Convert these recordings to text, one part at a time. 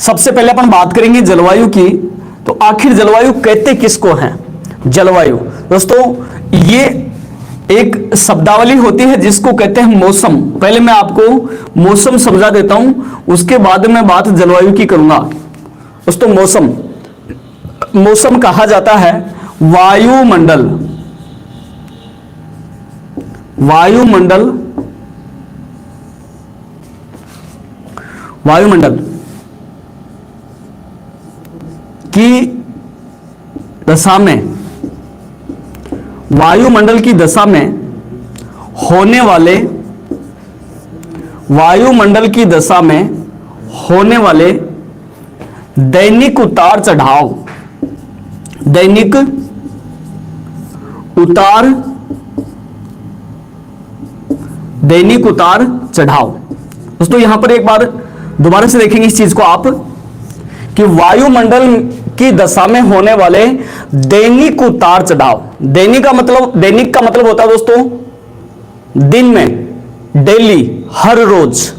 सबसे पहले अपन बात करेंगे जलवायु की। तो आखिर जलवायु कहते किसको हैं? जलवायु दोस्तों ये एक शब्दावली होती है जिसको कहते हैं मौसम। पहले मैं आपको मौसम समझा देता हूं, उसके बाद में बात जलवायु की करूंगा। दोस्तों मौसम कहा जाता है वायुमंडल की दशा में वायुमंडल की दशा में होने वाले दैनिक उतार चढ़ाव। दोस्तों यहां पर एक बार दोबारा से देखेंगे इस चीज को आप कि वायुमंडल की दशा में होने वाले दैनिक उतार चढ़ाव। दैनिक का मतलब होता है दोस्तों दिन में, डेली, हर रोज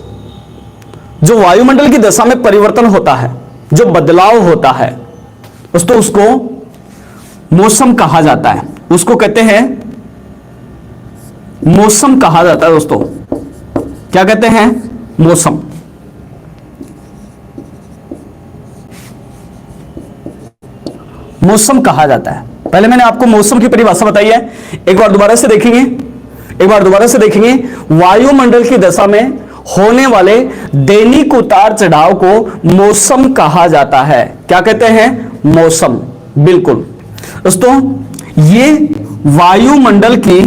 जो वायुमंडल की दशा में परिवर्तन होता है, जो बदलाव होता है दोस्तों, उसको मौसम कहा जाता है। उसको कहते हैं मौसम कहा जाता है। दोस्तों क्या कहते हैं? मौसम। मौसम कहा जाता है। पहले मैंने आपको मौसम की परिभाषा बताई है, एक बार दोबारा से देखेंगे। वायुमंडल की दशा में होने वाले दैनिक उतार चढ़ाव को मौसम कहा जाता है। क्या कहते हैं? मौसम। बिल्कुल दोस्तों, ये वायुमंडल की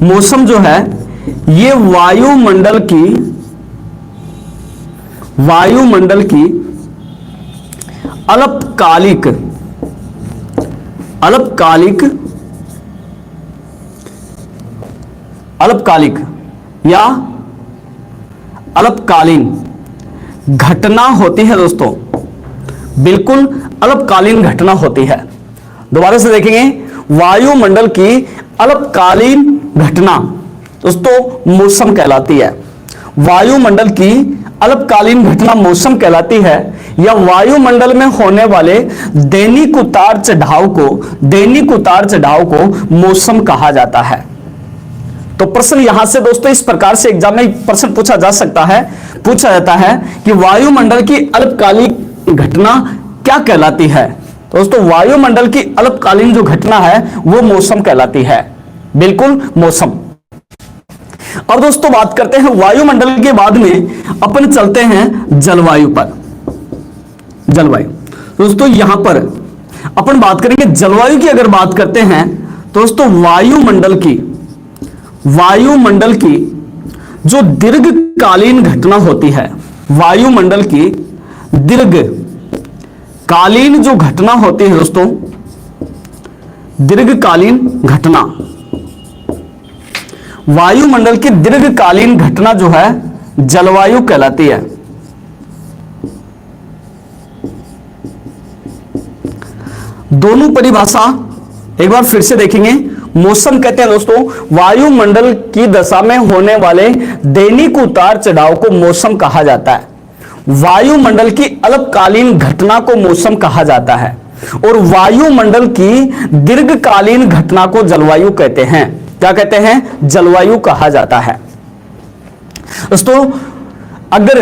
मौसम जो है, ये वायुमंडल की अल्पकालिक या अल्पकालीन घटना होती है। दोस्तों बिल्कुल अल्पकालीन घटना होती है। दोबारा से देखेंगे, वायुमंडल की अल्पकालीन घटना दोस्तों मौसम कहलाती है। वायुमंडल की अल्पकालीन घटना मौसम कहलाती है, या वायुमंडल में होने वाले दैनिक उतार चढ़ाव को मौसम कहा जाता है। तो प्रश्न यहां से दोस्तों इस प्रकार से एग्जाम में प्रश्न पूछा जाता है कि वायुमंडल की अल्पकालीन घटना क्या कहलाती है? दोस्तों वायुमंडल की अल्पकालीन जो घटना है वो मौसम कहलाती है। बिल्कुल मौसम। और दोस्तों बात करते हैं वायुमंडल के बाद में अपन चलते हैं जलवायु पर। जलवायु दोस्तों यहां पर अपन बात करेंगे जलवायु की। अगर बात करते हैं दोस्तों वायुमंडल की जो दीर्घकालीन घटना होती है, वायुमंडल की दीर्घकालीन जो घटना होती है दोस्तों, दीर्घकालीन घटना, वायुमंडल की दीर्घकालीन घटना जो है जलवायु कहलाती है। दोनों परिभाषा एक बार फिर से देखेंगे। मौसम कहते हैं दोस्तों वायुमंडल की दशा में होने वाले दैनिक उतार चढ़ाव को मौसम कहा जाता है। वायुमंडल की अल्पकालीन घटना को मौसम कहा जाता है, और वायुमंडल की दीर्घकालीन घटना को जलवायु कहते हैं। क्या कहते हैं? जलवायु कहा जाता है। दोस्तों अगर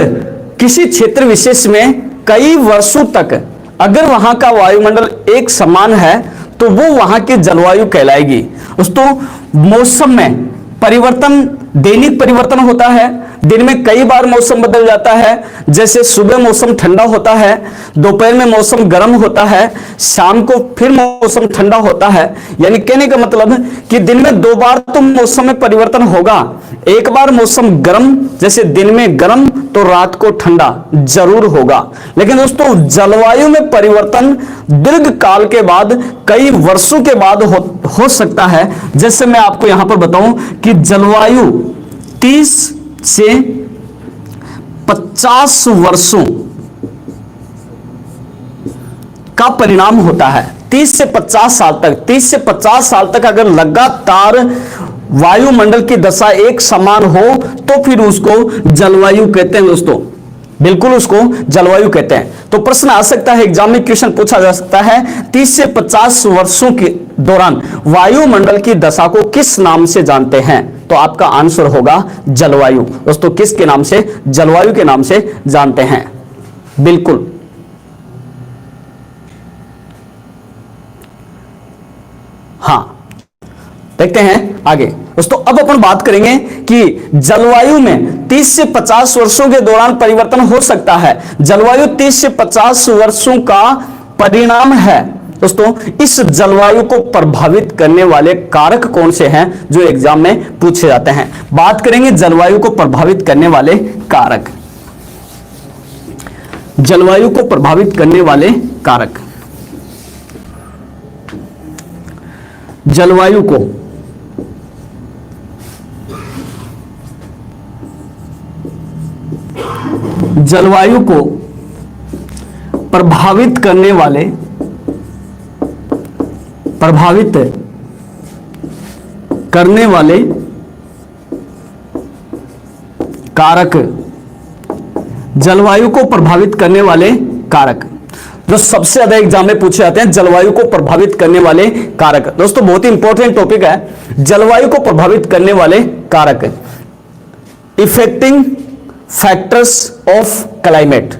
किसी क्षेत्र विशेष में कई वर्षों तक अगर वहां का वायुमंडल एक समान है तो वो वहां की जलवायु कहलाएगी। दोस्तों मौसम में परिवर्तन, दैनिक परिवर्तन होता है। दिन में कई बार मौसम बदल जाता है। जैसे सुबह मौसम ठंडा होता है, दोपहर में मौसम गर्म होता है, शाम को फिर मौसम ठंडा होता है। यानी कहने का मतलब कि दिन में दो बार तो मौसम में परिवर्तन होगा। एक बार मौसम गर्म, जैसे दिन में गर्म तो रात को ठंडा जरूर होगा। लेकिन दोस्तों जलवायु में परिवर्तन दीर्घ काल के बाद, कई वर्षों के बाद हो सकता है। जैसे मैं आपको यहां पर बताऊं कि जलवायु 30 से 50 वर्षों का परिणाम होता है। 30 से 50 साल तक अगर लगातार वायुमंडल की दशा एक समान हो तो फिर उसको जलवायु कहते हैं दोस्तों। बिल्कुल उसको जलवायु कहते हैं। तो प्रश्न आ सकता है, एग्जाम में क्वेश्चन पूछा जा सकता है, 30 से 50 वर्षों के दौरान वायुमंडल की दशा को किस नाम से जानते हैं? तो आपका आंसर होगा जलवायु। दोस्तों किसके नाम से? जलवायु के नाम से जानते हैं। बिल्कुल। हाँ, देखते हैं आगे दोस्तों। अब अपन बात करेंगे कि जलवायु में 30 से 50 वर्षों के दौरान परिवर्तन हो सकता है। जलवायु 30 से 50 वर्षों का परिणाम है। दोस्तों इस जलवायु को प्रभावित करने वाले कारक कौन से हैं जो एग्जाम में पूछे जाते हैं? बात करेंगे जलवायु को प्रभावित करने वाले कारक। जलवायु को प्रभावित करने वाले कारक। जलवायु को प्रभावित करने वाले कारक। जलवायु को प्रभावित करने वाले कारक जो सबसे ज्यादा एग्जाम में पूछे जाते हैं, जलवायु को प्रभावित करने वाले कारक। दोस्तों बहुत ही इंपॉर्टेंट टॉपिक है जलवायु को प्रभावित करने वाले कारक। Affecting factors of climate.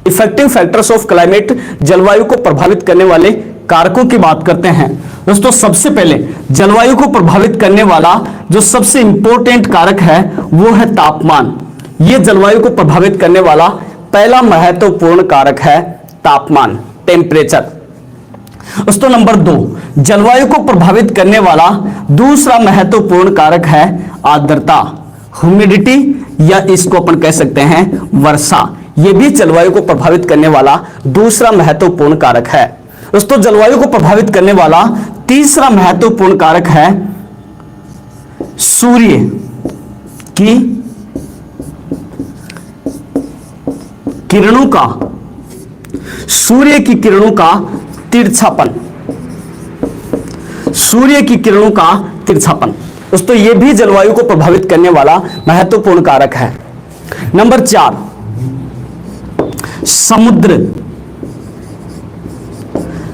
Affecting factors of climate, जलवायु को प्रभावित करने वाले कारकों की बात करते हैं। दोस्तों सबसे पहले जलवायु को प्रभावित करने वाला जो सबसे इंपॉर्टेंट कारक है वो है तापमान। यह जलवायु को प्रभावित करने वाला पहला महत्वपूर्ण कारक है तापमान, टेम्परेचर। दोस्तों नंबर 2, जलवायु को प्रभावित करने वाला दूसरा महत्वपूर्ण कारक है आर्द्रता, ह्यूमिडिटी, या इसको अपन कह सकते हैं वर्षा। यह भी जलवायु को प्रभावित करने वाला दूसरा महत्वपूर्ण कारक है। दोस्तों जलवायु को प्रभावित करने वाला तीसरा महत्वपूर्ण कारक है सूर्य की किरणों का, सूर्य की किरणों का तिरछापन। सूर्य की किरणों का तिरछापन दोस्तों यह भी जलवायु को प्रभावित करने वाला महत्वपूर्ण कारक है। नंबर 4,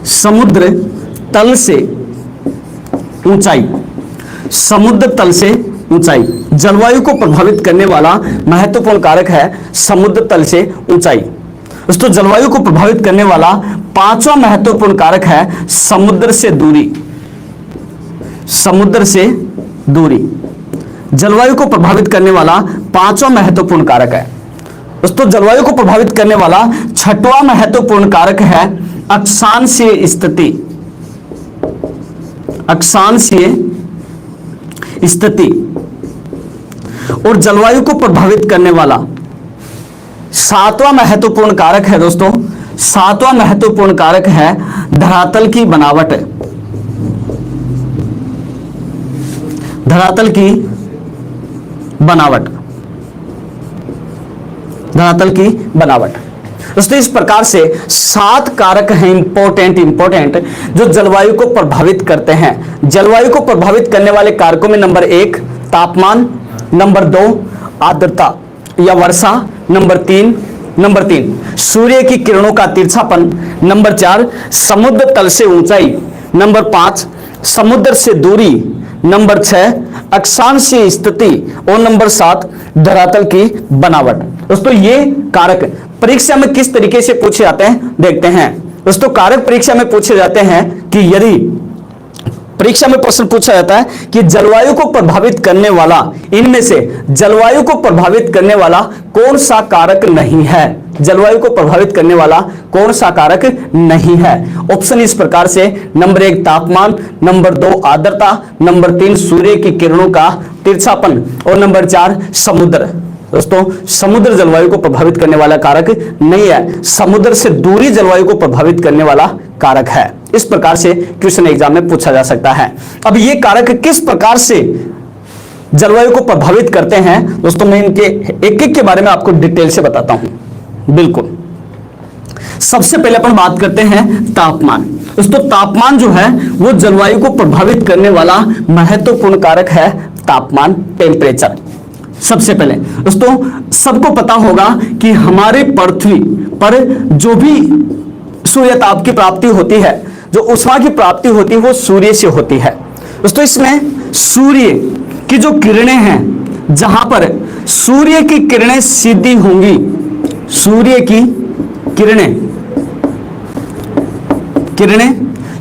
समुद्र तल से ऊंचाई। समुद्र तल से ऊंचाई जलवायु को प्रभावित करने वाला महत्वपूर्ण कारक है समुद्र तल से ऊंचाई। दोस्तों जलवायु को प्रभावित करने वाला पांचवा महत्वपूर्ण कारक है समुद्र से दूरी। समुद्र से दूरी जलवायु को प्रभावित करने वाला पांचवा महत्वपूर्ण कारक है। दोस्तों जलवायु को प्रभावित करने वाला छठवां महत्वपूर्ण कारक है अक्षांशीय स्थिति। अक्षांशीय स्थिति। और जलवायु को प्रभावित करने वाला सातवां महत्वपूर्ण कारक है दोस्तों, सातवां महत्वपूर्ण कारक है धरातल की बनावट। धरातल की बनावट। धरातल की बनावट। दोस्तों इस प्रकार से 7 कारक हैं इंपॉर्टेंट जो जलवायु को प्रभावित करते हैं। जलवायु को प्रभावित करने वाले कारकों में नंबर 1 तापमान, नंबर 2 आर्द्रता या वर्षा, नंबर 3 सूर्य की किरणों का तिरछापन, नंबर 4 समुद्र तल से ऊंचाई, नंबर 5 समुद्र से दूरी, नंबर 6 अक्षांशीय स्थिति और नंबर 7 धरातल की बनावट। दोस्तों ये कारक परीक्षा में किस तरीके से पूछे जाते हैं देखते हैं। दोस्तों कारक परीक्षा में पूछे जाते हैं कि यदि परीक्षा में प्रश्न पूछा जाता है कि जलवायु को प्रभावित करने वाला, इनमें से जलवायु को प्रभावित करने वाला कौन सा कारक नहीं है, जलवायु को प्रभावित करने वाला कौन सा कारक नहीं है। ऑप्शन इस प्रकार से नंबर 1 तापमान, नंबर 2 आर्द्रता, नंबर 3 सूर्य की किरणों का तिरछापन और नंबर 4 समुद्र। दोस्तों समुद्र जलवायु को प्रभावित करने वाला कारक नहीं है, समुद्र से दूरी जलवायु को प्रभावित करने वाला कारक है। इस प्रकार से क्वेश्चन एग्जाम में पूछा जा सकता है। अब ये कारक किस प्रकार से जलवायु को प्रभावित करते हैं दोस्तों मैं इनके एक के बारे में आपको डिटेल से बताता हूं। बिल्कुल सबसे पहले अपन बात करते हैं तापमान। दोस्तों तापमान जो है वो जलवायु को प्रभावित करने वाला महत्वपूर्ण कारक है तापमान, टेम्परेचर। सबसे पहले दोस्तों सबको पता होगा कि हमारे पृथ्वी पर जो भी सूर्य ताप की प्राप्ति होती है, जो ऊष्मा की प्राप्ति होती है, वो सूर्य से होती है। दोस्तों इसमें सूर्य की जो किरणें हैं, जहां पर सूर्य की किरणें सीधी होंगी, सूर्य की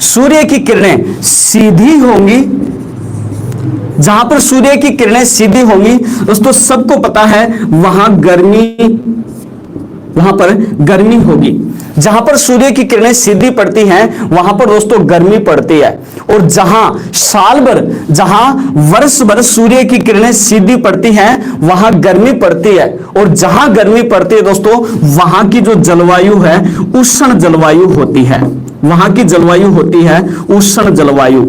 सूर्य की किरणें सीधी होंगी, जहां पर सूर्य की किरणें सीधी होंगी दोस्तों सबको पता है वहां पर गर्मी होगी। जहां पर सूर्य की किरणें सीधी पड़ती हैं वहां पर दोस्तों गर्मी पड़ती है। और जहां वर्ष भर सूर्य की किरणें सीधी पड़ती हैं वहां गर्मी पड़ती है। और जहां गर्मी पड़ती है दोस्तों वहां की जो जलवायु है उष्ण जलवायु होती है। वहां की जलवायु होती है उष्ण जलवायु।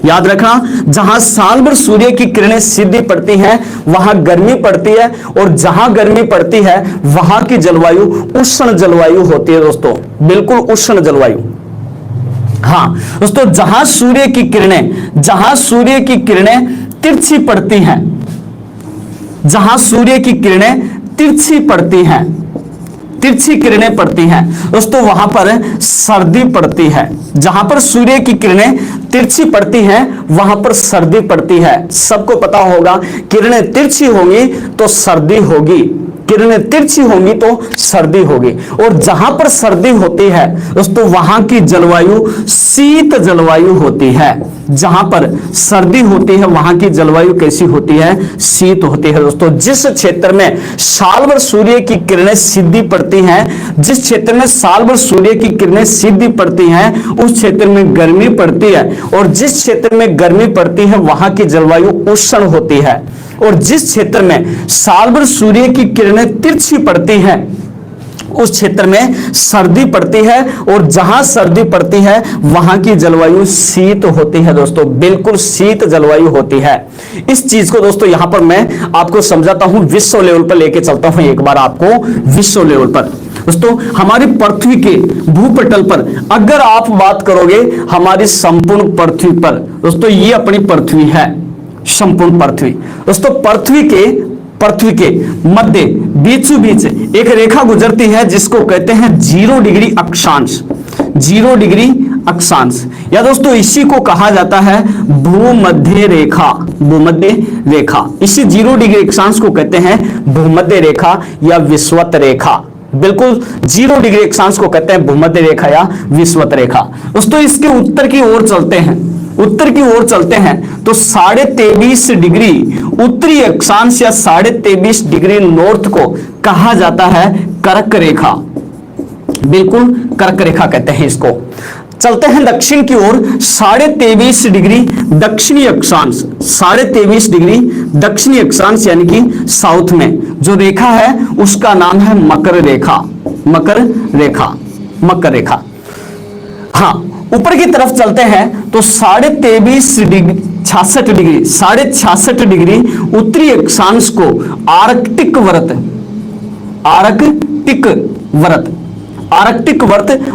याद रखना, जहां साल भर सूर्य की किरणें सीधी पड़ती हैं वहां गर्मी पड़ती है, और जहां गर्मी पड़ती है वहां की जलवायु उष्ण जलवायु होती है दोस्तों, बिल्कुल उष्ण जलवायु। हाँ दोस्तों, जहां सूर्य की किरणें तिरछी पड़ती हैं, जहां सूर्य की किरणें तिरछी किरणें पड़ती हैं दोस्तों वहां पर सर्दी पड़ती है। जहां पर सूर्य की किरणें तिरछी पड़ती हैं वहां पर सर्दी पड़ती है। सबको पता होगा किरणें तिरछी होंगी तो सर्दी होगी, किरणें तिरछी होंगी तो सर्दी होगी। और जहां पर सर्दी होती है दोस्तों वहां की जलवायु शीत जलवायु होती है। जहां पर सर्दी होती है वहां की जलवायु कैसी होती है? शीत होती है। दोस्तों जिस क्षेत्र में साल भर सूर्य की किरणें सीधी पड़ती हैं, जिस क्षेत्र में साल भर सूर्य की किरणें सीधी पड़ती हैं उस क्षेत्र में गर्मी पड़ती है। और जिस क्षेत्र में गर्मी पड़ती है वहां की जलवायु उष्ण होती है। और जिस क्षेत्र में साल भर सूर्य की किरणें तिरछी पड़ती हैं उस क्षेत्र में सर्दी पड़ती है। और जहां सर्दी पड़ती है वहां की जलवायु शीत होती है दोस्तों, बिल्कुल शीत जलवायु होती है। इस चीज को दोस्तों यहां पर मैं आपको समझाता हूं, विश्व लेवल पर लेके चलता हूं एक बार आपको विश्व लेवल पर। दोस्तों हमारी पृथ्वी के भूपटल पर अगर आप बात करोगे हमारी संपूर्ण पृथ्वी पर, दोस्तों ये अपनी पृथ्वी है, संपूर्ण पृथ्वी। दोस्तों पृथ्वी के मध्य बीचों बीच एक रेखा गुजरती है जिसको कहते हैं 0 डिग्री अक्षांश, 0 डिग्री अक्षांश, या दोस्तों इसी को कहा जाता है भूमध्य रेखा, भूमध्य रेखा। इसी 0 डिग्री अक्षांश को कहते हैं भूमध्य रेखा या विषुवत रेखा। बिल्कुल 0 डिग्री अक्षांश को कहते हैं भूमध्य रेखा या विषुवत रेखा। दोस्तों इसके उत्तर की ओर चलते हैं तो 23.5 डिग्री उत्तरी अक्षांश या 23.5 डिग्री नॉर्थ को कहा जाता है कर्क रेखा, बिल्कुल कर्क रेखा कहते हैं इसको। चलते हैं दक्षिण की ओर, 23.5 डिग्री दक्षिणी अक्षांश, 23.5 डिग्री दक्षिणी अक्षांश यानी कि साउथ में जो रेखा है उसका नाम है मकर रेखा, मकर रेखा। हाँ ऊपर की तरफ चलते हैं तो 66 डिग्री उत्तरी अक्षांश को आर्कटिक व्रत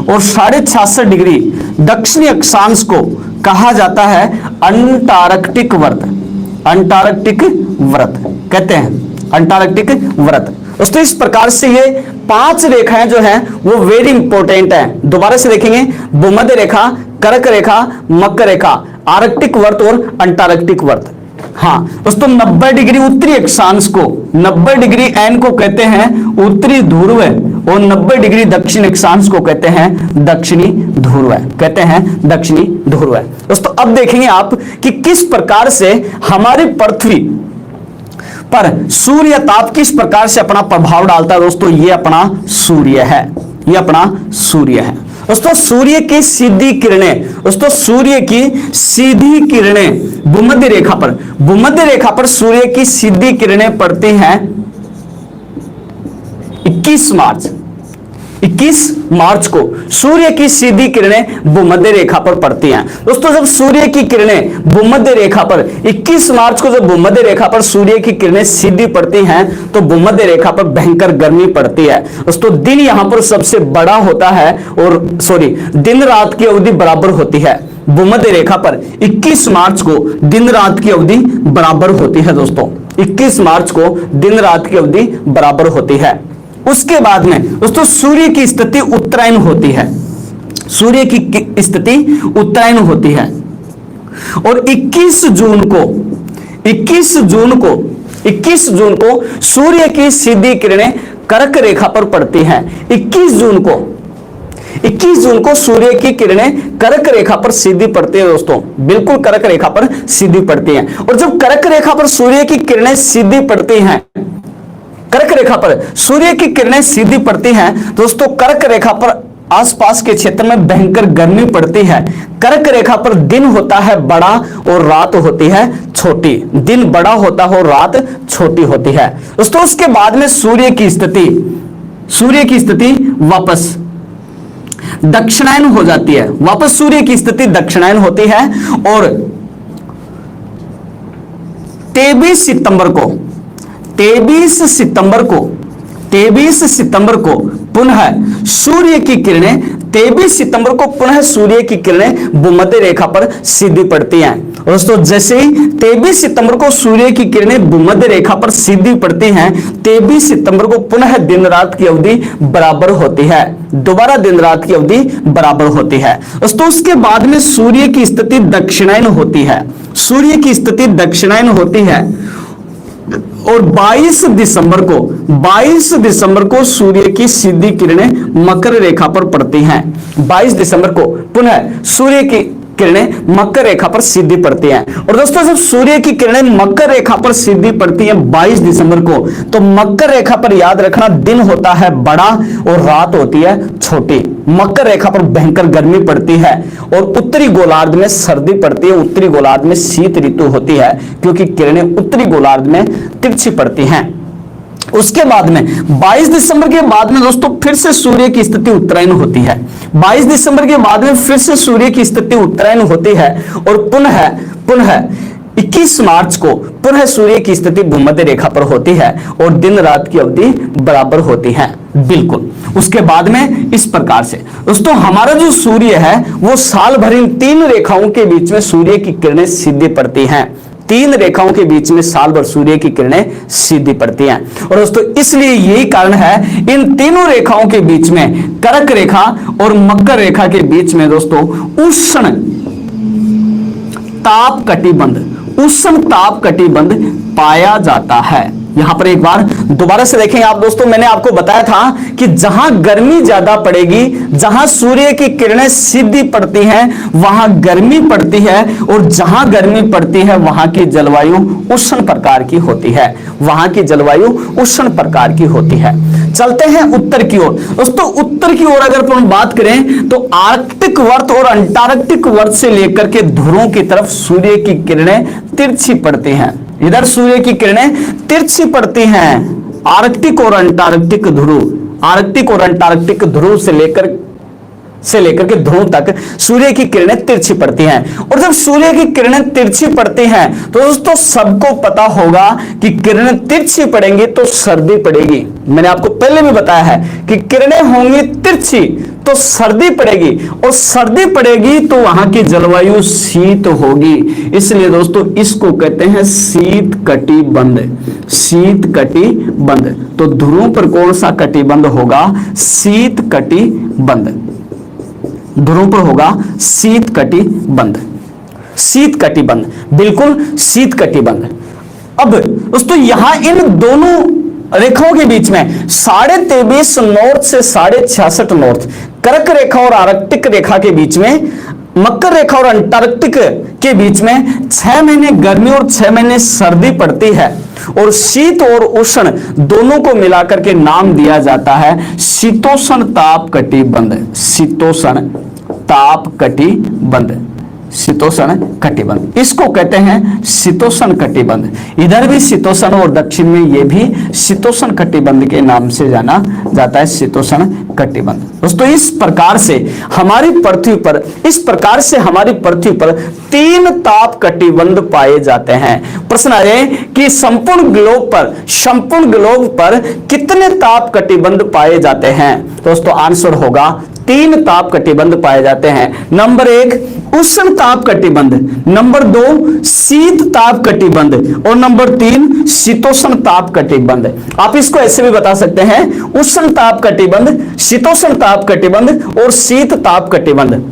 और 66 डिग्री दक्षिणी अक्षांश को कहा जाता है अंटार्कटिक व्रत कहते हैं, अंटार्कटिक व्रत। दोस्तों इस प्रकार से ये 5 रेखाएं जो हैं वो वेरी इंपॉर्टेंट हैं। दोबारा से देखेंगे, भूमध्य रेखा, कर्क रेखा, मकर रेखा, आर्कटिक व्रत और अंटार्कटिक व्रत। हाँ दोस्तों 90 डिग्री उत्तरी अक्षांश को, 90 डिग्री एन को कहते हैं उत्तरी ध्रुव और 90 डिग्री दक्षिण अक्षांश को कहते हैं दक्षिणी ध्रुव। दोस्तों अब देखेंगे आप कि किस प्रकार से हमारी पृथ्वी पर सूर्य ताप किस प्रकार से अपना प्रभाव डालता है। दोस्तों ये अपना सूर्य है, दोस्तों सूर्य की सीधी किरणें भूमध्य रेखा पर सूर्य की सीधी किरणें पड़ती हैं 21 मार्च को सूर्य की सीधी किरणें भूमध्य रेखा पर पड़ती हैं। दोस्तों जब सूर्य की किरणें भूमध्य रेखा पर 21 मार्च को जब भूमध्य रेखा पर सूर्य की किरणें सीधी पड़ती हैं तो भूमध्य रेखा पर भयंकर गर्मी पड़ती है। दोस्तों दिन यहां पर सबसे बड़ा होता है और दिन रात की अवधि बराबर होती है। भूमध्य रेखा पर 21 मार्च को दिन रात की अवधि बराबर होती है दोस्तों। 21 मार्च को दिन रात की अवधि बराबर होती है। उसके बाद में दोस्तों सूर्य की स्थिति उत्तरायण होती है, सूर्य की स्थिति उत्तरायण होती है और 21 जून को सूर्य की सीधी किरणें कर्क रेखा पर पड़ती हैं। 21 जून को सूर्य की किरणें कर्क रेखा पर सीधी पड़ती है दोस्तों, बिल्कुल कर्क रेखा पर सीधी पड़ती हैं। और जब कर्क रेखा पर सूर्य की किरणें सीधी पड़ती हैं, कर्क रेखा पर सूर्य की किरणें सीधी पड़ती हैं दोस्तों, कर्क रेखा पर आसपास के क्षेत्र में भयंकर गर्मी पड़ती है। कर्क रेखा पर दिन होता है बड़ा और रात होती है छोटी, दिन बड़ा होता है और रात छोटी होती है दोस्तों। उसके बाद में सूर्य की स्थिति वापस दक्षिणायन हो जाती है, वापस सूर्य की स्थिति दक्षिणायन होती है और 23 सितंबर को पुनः सूर्य की किरणें 23 सितंबर को पुनः सूर्य की किरणें भूमध्य रेखा पर सीधी पड़ती हैं दोस्तों। जैसे ही 23 सितंबर को सूर्य की किरणें भूमध्य रेखा पर सीधी पड़ती हैं, 23 सितंबर को पुनः दिन रात की अवधि बराबर होती है, दोबारा दिन रात की अवधि बराबर होती है दोस्तों। उसके बाद में सूर्य की स्थिति दक्षिणायन होती है, सूर्य की स्थिति दक्षिणायन होती है और 22 दिसंबर को सूर्य की सीधी किरणें मकर रेखा पर पड़ती हैं। 22 दिसंबर को पुनः सूर्य की किरणें मकर रेखा पर सीधी पड़ती हैं। और दोस्तों जब सूर्य की किरणें मकर रेखा पर सीधी पड़ती हैं 22 दिसंबर को, तो मकर रेखा पर याद रखना दिन होता है बड़ा और रात होती है छोटी। मकर रेखा पर भयंकर गर्मी पड़ती है और उत्तरी गोलार्ध में सर्दी पड़ती है, उत्तरी गोलार्ध में शीत ऋतु होती है क्योंकि किरणें उत्तरी गोलार्ध में तिरछी पड़ती हैं। उसके बाद में 22 दिसंबर के बाद में दोस्तों फिर से सूर्य की स्थिति उत्तरायण होती है। 22 दिसंबर के बाद में फिर से सूर्य की स्थिति उत्तरायण होती है और पुनः 21 मार्च को पुनः सूर्य की स्थिति भूमध्य रेखा पर होती है और दिन रात की अवधि बराबर होती है बिल्कुल। उसके बाद में इस प्रकार से दोस्तों हमारा जो सूर्य है वो साल भर इन 3 रेखाओं के बीच में सूर्य की किरणें सीधी पड़ती हैं। 3 रेखाओं के बीच में साल भर सूर्य की किरणें सीधी पड़ती हैं और दोस्तों इसलिए यही कारण है इन तीनों रेखाओं के बीच में, कर्क रेखा और मकर रेखा के बीच में दोस्तों उष्ण ताप कटिबंध पाया जाता है। यहां पर एक बार दोबारा से देखें आप दोस्तों, मैंने आपको बताया था कि जहां गर्मी ज्यादा पड़ेगी, जहां सूर्य की किरणें सीधी पड़ती हैं वहां गर्मी पड़ती है और जहां गर्मी पड़ती है वहां की जलवायु उष्ण प्रकार की होती है, वहां की जलवायु उष्ण प्रकार की होती है। चलते हैं उत्तर की ओर दोस्तों। उत्तर की ओर अगर हम बात करें तो आर्कटिक वर्त और अंटार्कटिक वर्त से लेकर के ध्रुवों की तरफ सूर्य की किरणें तिरछी पड़ती हैं। इधर सूर्य की किरणें तिरछी पड़ती हैं आर्कटिक और अंटार्कटिक ध्रुव से लेकर के ध्रुव तक सूर्य की किरणें तिरछी पड़ती हैं। और जब सूर्य की किरणें तिरछी पड़ती हैं तो दोस्तों सबको पता होगा कि किरणें तिरछी पड़ेंगी तो सर्दी पड़ेगी। मैंने आपको पहले भी बताया है कि किरणें होंगी तिरछी तो सर्दी पड़ेगी और सर्दी पड़ेगी तो वहां की जलवायु शीत होगी। इसलिए दोस्तों इसको कहते हैं शीत कटिबंध। तो ध्रुवों पर कौन सा कटिबंध होगा? शीत कटिबंध। ध्रुवों पर होगा शीत कटिबंध, बिल्कुल शीत कटिबंध। अब दोस्तों यहां इन दोनों रेखाओं के बीच में 23.5 नॉर्थ से 66.5 नॉर्थ, कर्क रेखा और आर्कटिक रेखा के बीच में, मकर रेखा और अंटार्कटिक के बीच में 6 महीने गर्मी और 6 महीने सर्दी पड़ती है और शीत और उष्ण दोनों को मिलाकर के नाम दिया जाता है शीतोष्ण ताप कटिबंध। इसको कहते हैं शीतोष्ण कटिबंध। इधर भी शीतोष्ण और दक्षिण में ये भी शीतोष्ण कटिबंध के नाम से जाना जाता है, शीतोष्ण कटिबंध। दोस्तों इस प्रकार से हमारी पृथ्वी पर 3 ताप कटिबंध पाए जाते हैं। प्रश्न आ जाए कि संपूर्ण ग्लोब पर कितने ताप कटिबंध पाए जाते हैं? दोस्तों आंसर होगा 3 ताप कटिबंध पाए जाते हैं। नंबर 1 उष्ण ताप कटिबंध, नंबर 2 शीत ताप कटिबंध और नंबर 3 शीतोष्ण ताप कटिबंध। आप इसको ऐसे भी बता सकते हैं, उष्ण ताप कटिबंध, शीतोष्ण ताप कटिबंध और शीत ताप कटिबंध।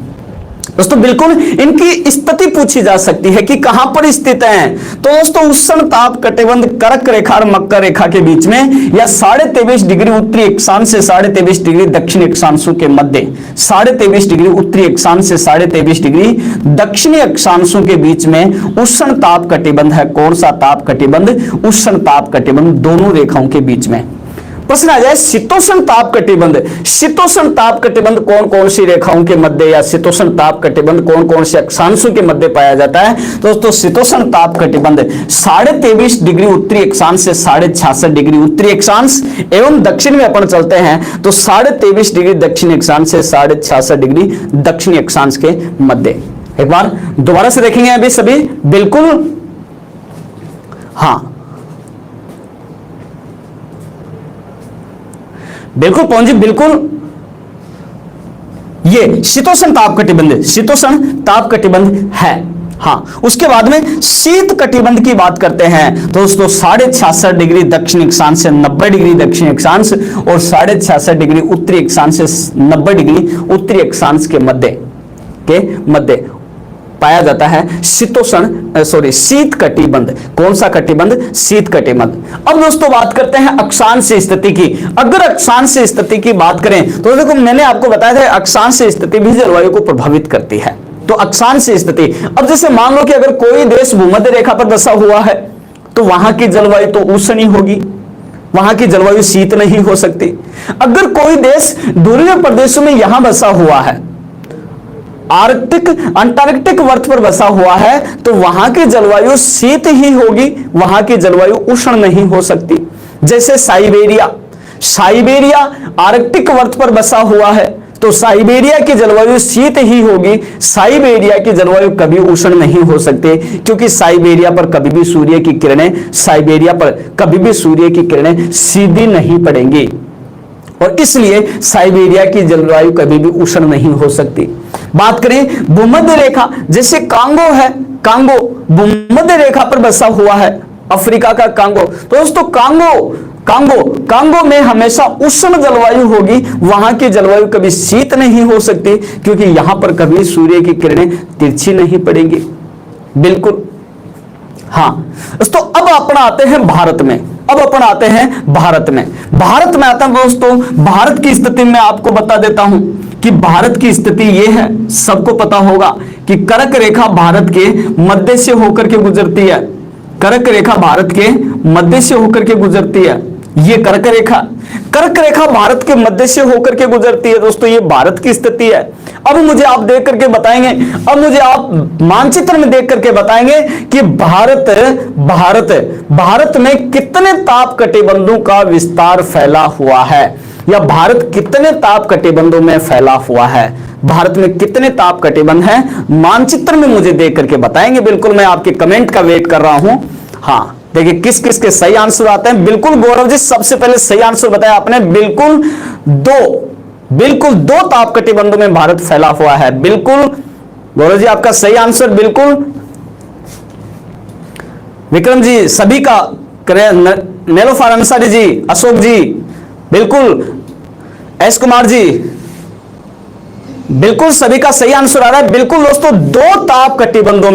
दोस्तों बिल्कुल इनकी स्थिति पूछी जा सकती है कि कहां पर स्थित हैं। तो दोस्तों उष्ण ताप कटिबंध कर्क रेखा और मकर रेखा के बीच में या 23.5 डिग्री उत्तरी अक्षांश से 23.5 डिग्री दक्षिणी अक्षांशों के मध्य, 23.5 डिग्री उत्तरी अक्षांश से 23.5 डिग्री दक्षिणी अक्षांशों के बीच में उष्ण ताप कटिबंध है। कौन सा ताप कटिबंध? उष्ण ताप कटिबंध, दोनों रेखाओं के बीच में। प्रश्न आ जाए शीतोष्ण ताप कटिबंध। शीतोष्ण ताप कटिबंध कौन कौन सी रेखाओं के मध्य या शीतोष्ण ताप कटिबंध कौन कौन से अक्षांशों के मध्य पाया जाता है? दोस्तों शीतोष्ण ताप कटिबंध 23.5 डिग्री उत्तरी अक्षांश से 66.5 डिग्री उत्तरी अक्षांश एवं दक्षिण में अपन चलते हैं तो 23.5 डिग्री दक्षिणी अक्षांश से 66.5 डिग्री दक्षिणी अक्षांश के मध्य। एक बार दोबारा से देखेंगे अभी सभी, बिल्कुल हाँ बिल्कुल पहुंची, बिल्कुल ये शीतोष्ण ताप कटिबंध है। हाँ, उसके बाद में शीत कटिबंध की बात करते हैं दोस्तों 66.5 डिग्री दक्षिण अक्षांश से 90 डिग्री दक्षिण अक्षांश और 66.5 डिग्री उत्तरी अक्षांश से 90 डिग्री उत्तरी अक्षांश के मध्य पाया जाता है शीत कटिबंध। कौन सा कटिबंध? शीत कटिबंध। अब दोस्तों बात करते हैं अक्षांश स्थिति की। अगर अक्षांश स्थिति की बात करें तो देखो मैंने आपको बताया था अक्षांश स्थिति भी जलवायु को प्रभावित करती है। तो अक्षांश स्थिति, अब जैसे मान लो कि अगर कोई देश भूमध्य रेखा पर बसा हुआ है तो वहां की जलवायु तो उष्ण ही होगी, वहां की जलवायु शीत नहीं हो सकती। अगर कोई देश ध्रुवीय प्रदेशों में यहां बसा हुआ है, अंटार्कटिक वर्त पर बसा हुआ है तो वहां की जलवायु शीत ही होगी, वहां की जलवायु उष्ण नहीं हो सकती। जैसे साइबेरिया आर्कटिक वर्त पर बसा हुआ है तो साइबेरिया की जलवायु शीत ही होगी, साइबेरिया की जलवायु कभी उष्ण नहीं हो सकती क्योंकि साइबेरिया पर कभी भी सूर्य की किरणें सीधी नहीं पड़ेंगी और इसलिए साइबेरिया की जलवायु कभी भी उष्ण नहीं हो सकती। बात करें भूमध्य रेखा, जैसे कांगो भूमध्य रेखा पर बसा हुआ है, अफ्रीका का कांगो। तो दोस्तों कांगो में हमेशा उष्ण जलवायु होगी, वहां की जलवायु कभी शीत नहीं हो सकती क्योंकि यहां पर कभी सूर्य की किरणें तिरछी नहीं पड़ेंगी। बिल्कुल हाँ। तो अब अपन आते हैं भारत में। भारत में आता है दोस्तों। भारत की स्थिति में आपको बता देता हूं कि भारत की स्थिति यह है, सबको पता होगा कि कर्क रेखा भारत के मध्य से होकर के गुजरती है। कर्क रेखा भारत के मध्य से होकर के गुजरती है। ये कर्क रेखा भारत के मध्य से होकर के गुजरती है। दोस्तों ये भारत की स्थिति है। अब मुझे आप देख करके बताएंगे, आप मानचित्र में देख करके बताएंगे कि भारत में कितने ताप कटिबंधों का विस्तार फैला हुआ है या भारत कितने ताप कटिबंधों में फैला हुआ है। भारत में कितने ताप कटिबंध हैं, मानचित्र में मुझे देख करके बताएंगे। बिल्कुल मैं आपके कमेंट का वेट कर रहा हूं। हाँ देखिए किस किस के सही आंसर आते हैं। बिल्कुल गौरव जी सबसे पहले सही आंसर बताया आपने, बिल्कुल दो ताप कटिबंधों में भारत फैला हुआ है। बिल्कुल गौरव जी आपका सही आंसर बिल्कुल। विक्रम जी सभी का नेलोफार अंसारी जी, अशोक जी बिल्कुल, एस कुमार जी बिल्कुल सभी का सही आंसर आ रहा है। बिल्कुल दोस्तों दो ताप कटिबंधों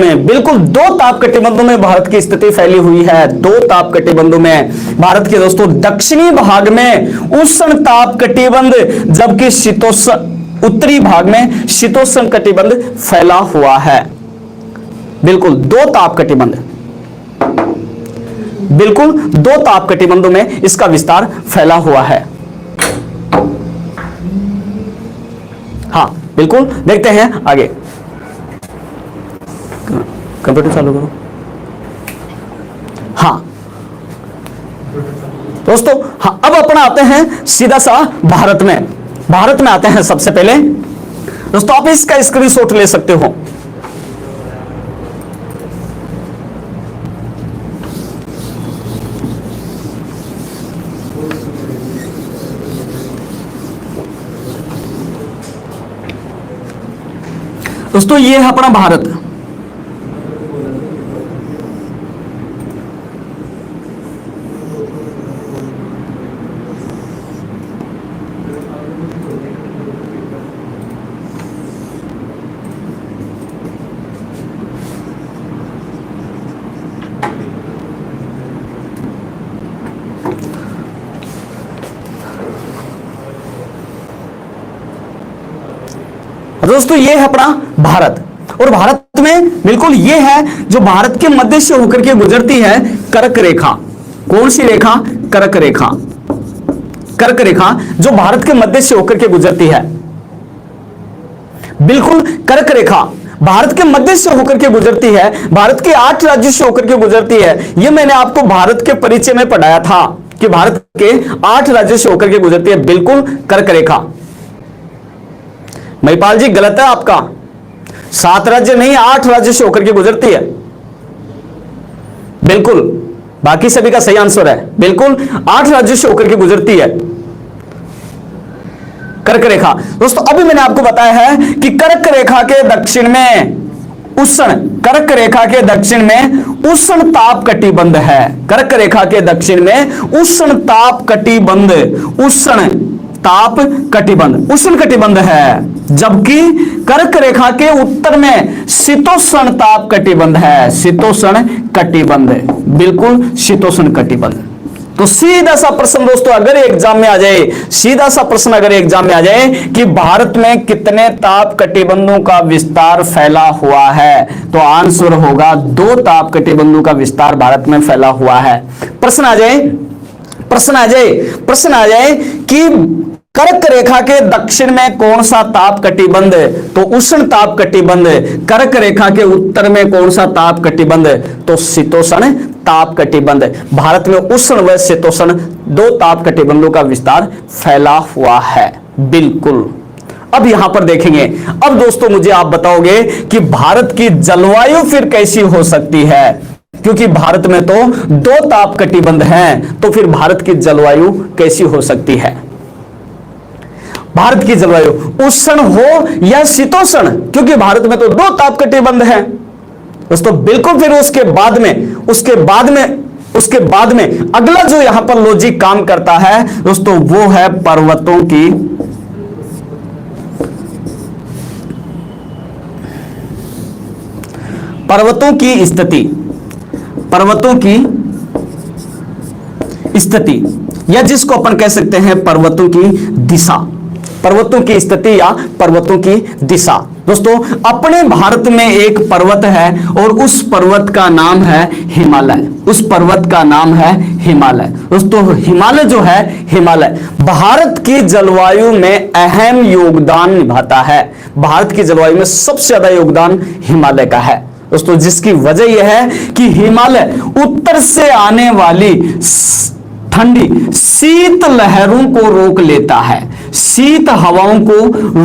में भारत की स्थिति फैली हुई है। 2 ताप कटिबंधों में भारत के दोस्तों दक्षिणी भाग में उष्ण ताप कटिबंध, जबकि उत्तरी भाग में शीतोष्ण कटिबंध फैला हुआ है। बिल्कुल 2 ताप कटिबंध, बिल्कुल 2 ताप कटिबंधों में इसका विस्तार फैला हुआ है। हाँ बिल्कुल देखते हैं आगे। कंप्यूटर चालू करो। हाँ दोस्तों हाँ अब अपन आते हैं सीधा सा भारत में। भारत में आते हैं सबसे पहले दोस्तों, आप इसका स्क्रीनशॉट ले सकते हो। दोस्तों ये है अपना भारत। दोस्तों ये है अपना भारत, और भारत में बिल्कुल ये है जो भारत के मध्य से होकर के गुजरती है कर्क रेखा। कौन सी रेखा? कर्क रेखा। कर्क रेखा जो भारत के मध्य से होकर के गुजरती है, बिल्कुल कर्क रेखा भारत के मध्य से होकर के गुजरती है, भारत के 8 राज्यों से होकर के गुजरती है। यह मैंने आपको भारत के परिचय में पढ़ाया था कि भारत के 8 राज्यों से होकर के गुजरती है, बिल्कुल कर्क रेखा। महिपाल जी गलत है आपका, 7 राज्य नहीं 8 राज्य से होकर के गुजरती है, बिल्कुल। बाकी सभी का सही आंसर है, बिल्कुल 8 राज्यों से होकर के गुजरती है कर्क रेखा। दोस्तों अभी मैंने आपको बताया है कि कर्क रेखा के दक्षिण में उष्ण, कर्क रेखा के दक्षिण में उष्ण ताप कटिबंध है। कर्क रेखा के दक्षिण में उष्ण ताप कटिबंध, उष्ण ताप कटिबंध, उष्ण कटिबंध है, जबकि कर्क रेखा के उत्तर में शीतोष्ण ताप कटिबंध है, शीतोष्ण कटिबंध, बिल्कुल शीतोष्ण कटिबंध। तो सीधा सा प्रश्न दोस्तों अगर एग्जाम में आ जाए, सीधा सा प्रश्न अगर एग्जाम में आ जाए कि भारत में कितने ताप कटिबंधों का विस्तार फैला हुआ है, तो आंसर होगा 2 ताप कटिबंधों का विस्तार भारत में फैला हुआ है। प्रश्न आ जाए, प्रश्न आ जाए, प्रश्न आ जाए कि कर्क रेखा के दक्षिण में कौन सा ताप कटिबंध, तो उष्ण ताप कटिबंध। कर्क रेखा के उत्तर में कौन सा ताप कटिबंध, तो शीतोष्ण ताप कटिबंध। भारत में उष्ण व शीतोष्ण 2 ताप कटिबंधों का विस्तार फैला हुआ है, बिल्कुल। अब यहां पर देखेंगे, अब दोस्तों मुझे आप बताओगे कि भारत की जलवायु फिर कैसी हो सकती है, क्योंकि भारत में तो 2 ताप कटिबंध हैं, तो फिर भारत की जलवायु कैसी हो सकती है? भारत की जलवायु उष्ण हो या शीतोष्ण, क्योंकि भारत में तो 2 ताप कटिबंध हैं दोस्तों, बिल्कुल। फिर उसके बाद में अगला जो यहां पर लॉजिक काम करता है दोस्तों, वो है पर्वतों की स्थिति, पर्वतों की स्थिति, या जिसको अपन कह सकते हैं पर्वतों की दिशा, पर्वतों की स्थिति या पर्वतों की दिशा। दोस्तों अपने भारत में एक पर्वत है और उस पर्वत का नाम है हिमालय, उस पर्वत का नाम है हिमालय। दोस्तों हिमालय जो है, हिमालय भारत की जलवायु में अहम योगदान निभाता है। भारत की जलवायु में सबसे ज्यादा योगदान हिमालय का है दोस्तों, जिसकी वजह यह है कि हिमालय उत्तर से आने वाली ठंडी शीत लहरों को रोक लेता है, शीत हवाओं को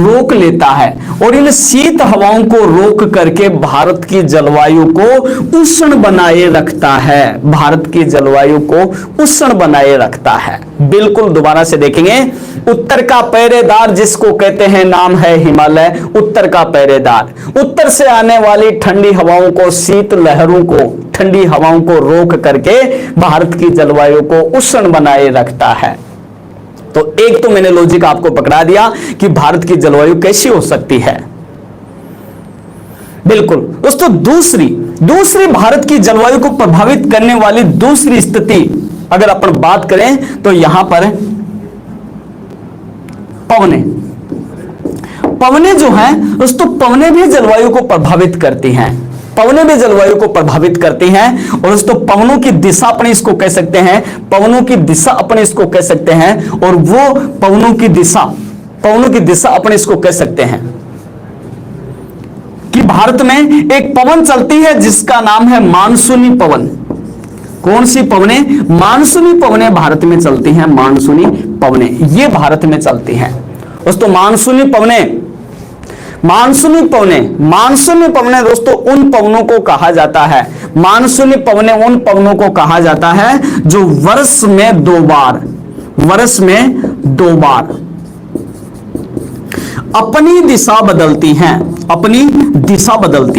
रोक लेता है, और इन शीत हवाओं को रोक करके भारत की जलवायु को उष्ण बनाए रखता है, भारत की जलवायु को उष्ण बनाए रखता है। बिल्कुल दोबारा से देखेंगे, उत्तर का पहरेदार जिसको कहते हैं नाम है हिमालय, उत्तर का पहरेदार, उत्तर से आने वाली ठंडी हवाओं को, शीत लहरों को, ठंडी हवाओं को रोक करके भारत की जलवायु को उष्ण बनाए रखता है। तो एक तो मैंने लॉजिक आपको पकड़ा दिया कि भारत की जलवायु कैसी हो सकती है, बिल्कुल। दोस्तों दूसरी भारत की जलवायु को प्रभावित करने वाली दूसरी स्थिति अगर अपन बात करें तो यहां पर पवने जो हैं दोस्तों, पवने भी जलवायु को प्रभावित करती हैं, पवने भी जलवायु को प्रभावित करती हैं। और दोस्तों पवनों की दिशा अपने इसको कह सकते हैं, पवनों की दिशा अपने इसको कह सकते हैं, और वो पवनों की दिशा अपने इसको कह सकते हैं कि भारत में एक पवन चलती है जिसका नाम है मानसूनी पवन। कौन सी पवने? मानसूनी पवने भारत में चलती हैं, मानसूनी पवने ये भारत में चलती हैं। दोस्तों मानसूनी पवने दोस्तों उन पवनों को कहा जाता है, मानसूनी पवने उन पवनों को कहा जाता है जो वर्ष में दो बार अपनी दिशा बदलती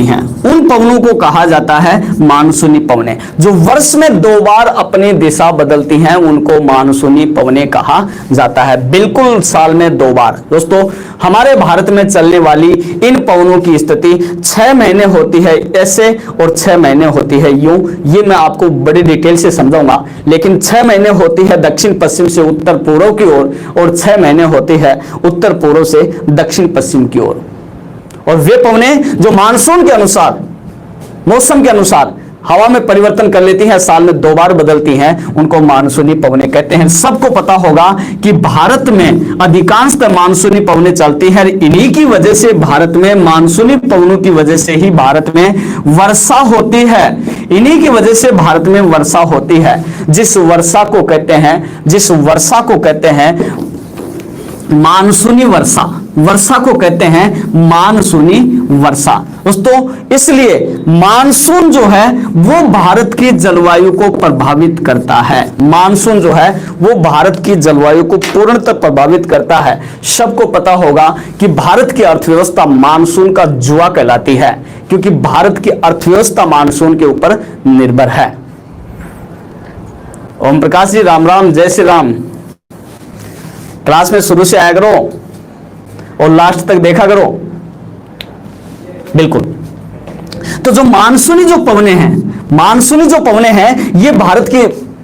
हैं, उन पवनों को कहा जाता है मानसूनी पवने। जो वर्ष में दो बार अपनी दिशा बदलती हैं उनको मानसूनी पवने कहा जाता है। बिल्कुल साल में दो बार। दोस्तों हमारे भारत में चलने वाली इन पवनों की स्थिति 6 महीने होती है ऐसे और 6 महीने होती है यूं। ये मैं आपको बड़ी डिटेल से समझाऊंगा, लेकिन 6 महीने होती है दक्षिण पश्चिम से उत्तर पूर्व की ओर और 6 महीने होती है उत्तर पूर्व से दक्षिण पश्चिम की ओर। और वे पवने जो मानसून के अनुसार, मौसम के अनुसार हवा में परिवर्तन कर लेती हैं, साल में दो बार बदलती हैं, उनको मानसूनी पवने कहते हैं। सबको पता होगा कि भारत में अधिकांशतः मानसूनी पवने चलती हैं। इन्हीं की वजह से भारत में मानसूनी पवनों की वजह से ही भारत में वर्षा होती है। इन्हीं की वजह से भारत में वर्षा होती है। जिस वर्षा को कहते हैं मानसूनी वर्षा को कहते हैं मानसूनी वर्षा। दोस्तों इसलिए मानसून जो है वो भारत की जलवायु को प्रभावित करता है। मानसून जो है वो भारत की जलवायु को पूर्णतः प्रभावित करता है। सबको पता होगा कि भारत की अर्थव्यवस्था मानसून का जुआ कहलाती है, क्योंकि भारत की अर्थव्यवस्था मानसून के ऊपर निर्भर है। ओम प्रकाश जी राम राम, जय श्री राम। क्लास में शुरू से आया करो और लास्ट तक देखा करो। बिल्कुल। तो जो मानसूनी जो पवने हैं ये भारत की